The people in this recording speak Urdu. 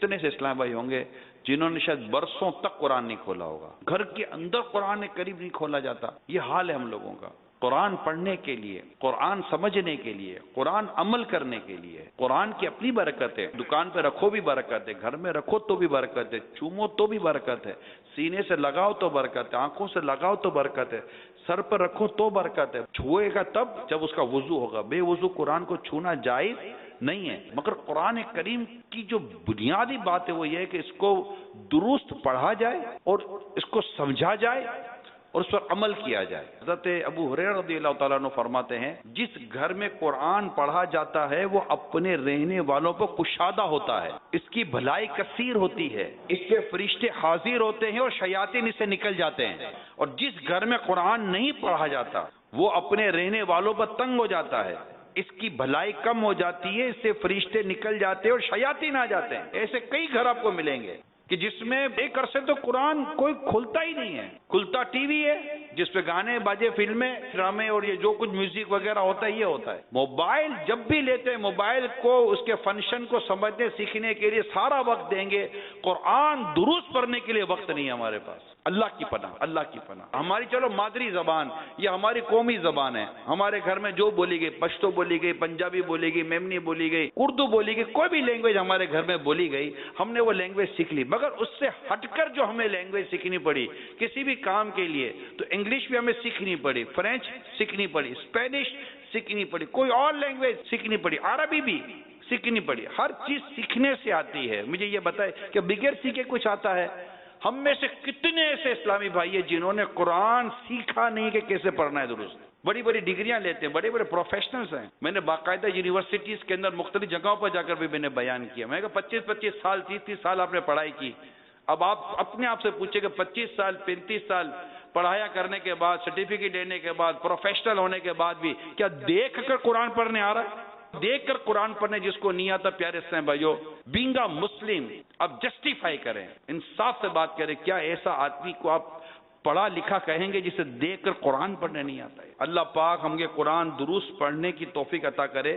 کتنے سے اسلام بھائی ہوں گے جنہوں نے شاید برسوں تک قرآن نہیں کھولا ہوگا، گھر کے اندر قرآن قریب نہیں کھولا جاتا. یہ حال ہے ہم لوگوں کا. قرآن پڑھنے کے لیے، قرآن سمجھنے کے لیے، قرآن عمل کرنے کے لیے، قرآن کی اپنی برکت ہے. دکان پہ رکھو بھی برکت ہے، گھر میں رکھو تو بھی برکت ہے، چومو تو بھی برکت ہے، سینے سے لگاؤ تو برکت ہے، آنکھوں سے لگاؤ تو برکت ہے، سر پر رکھو تو برکت ہے. چھوئے گا تب جب اس کا وضو ہوگا. بے وضو قرآن کو چھونا جائز نہیں ہے. مگر قرآن کریم کی جو بنیادی بات ہے وہ یہ ہے کہ اس کو درست پڑھا جائے اور اس کو سمجھا جائے اور اس پر عمل کیا جائے. حضرت ابو ہریرہ رضی اللہ تعالیٰ عنہ فرماتے ہیں جس گھر میں قرآن پڑھا جاتا ہے وہ اپنے رہنے والوں پر کشادہ ہوتا ہے، اس کی بھلائی کثیر ہوتی ہے، اس کے فرشتے حاضر ہوتے ہیں اور شیاطین اس سے نکل جاتے ہیں. اور جس گھر میں قرآن نہیں پڑھا جاتا وہ اپنے رہنے والوں پر تنگ ہو جاتا ہے، اس کی بھلائی کم ہو جاتی ہے، اس سے فرشتے نکل جاتے ہیں اور شیاطین آ جاتے ہیں. ایسے کئی گھر آپ کو ملیں گے کہ جس میں ایک عرصے تو قرآن کوئی کھلتا ہی نہیں ہے. کھلتا ٹی وی ہے جس پہ گانے باجے، فلمیں، ڈرامے اور یہ جو کچھ میوزک وغیرہ ہوتا ہے یہ ہوتا ہے. موبائل جب بھی لیتے ہیں موبائل کو اس کے فنکشن کو سمجھنے سیکھنے کے لیے سارا وقت دیں گے، قرآن درست پڑھنے کے لیے وقت نہیں ہے ہمارے پاس. اللہ کی پناہ، اللہ کی پناہ. ہماری چلو مادری زبان یہ ہماری قومی زبان ہے، ہمارے گھر میں جو بولی گئی، پشتو بولی گئی، پنجابی بولی گئی، میمنی بولی گئی، اردو بولی گئی، کوئی بھی لینگویج ہمارے گھر میں بولی گئی، ہم نے وہ لینگویج سیکھ لی. مگر اس سے ہٹ کر جو ہمیں لینگویج سیکھنی پڑی کسی بھی کام کے لیے تو انگلش بھی ہمیں سیکھنی پڑی، فرینچ سیکھنی پڑی، اسپینش سیکھنی پڑی، کوئی اور لینگویج سیکھنی پڑی، عربی بھی سیکھنی پڑی. ہر چیز سیکھنے سے آتی ہے. مجھے یہ بتائے کہ بغیر سیکھے کچھ آتا ہے؟ ہم میں سے کتنے ایسے اسلامی بھائی ہیں جنہوں نے قرآن سیکھا نہیں کہ کیسے پڑھنا ہے درست. بڑی بڑی ڈگریاں لیتے ہیں، بڑے بڑے پروفیشنلز ہیں. میں نے باقاعدہ یونیورسٹیز کے اندر مختلف جگہوں پر جا کر بھی میں نے بیان کیا. میں نے کہا 25 سال 30 سال آپ نے پڑھائی کی. اب آپ اپنے آپ سے پوچھیں کہ 25 سال 35 سال پڑھایا کرنے کے بعد، سرٹیفکیٹ لینے کے بعد، پروفیشنل ہونے کے بعد بھی کیا دیکھ کر قرآن پڑھنے آ رہا ہے؟ دیکھ کر قرآن پڑھنے جس کو نہیں آتا، پیارے اسلام بھائیو، بینگ اے مسلم اب جسٹیفائی کریں، انصاف سے بات کریں. کیا ایسا آدمی کو آپ پڑھا لکھا کہیں گے جسے دیکھ کر قرآن پڑھنے نہیں آتا ہے؟ اللہ پاک ہم کے قرآن درست پڑھنے کی توفیق عطا کرے.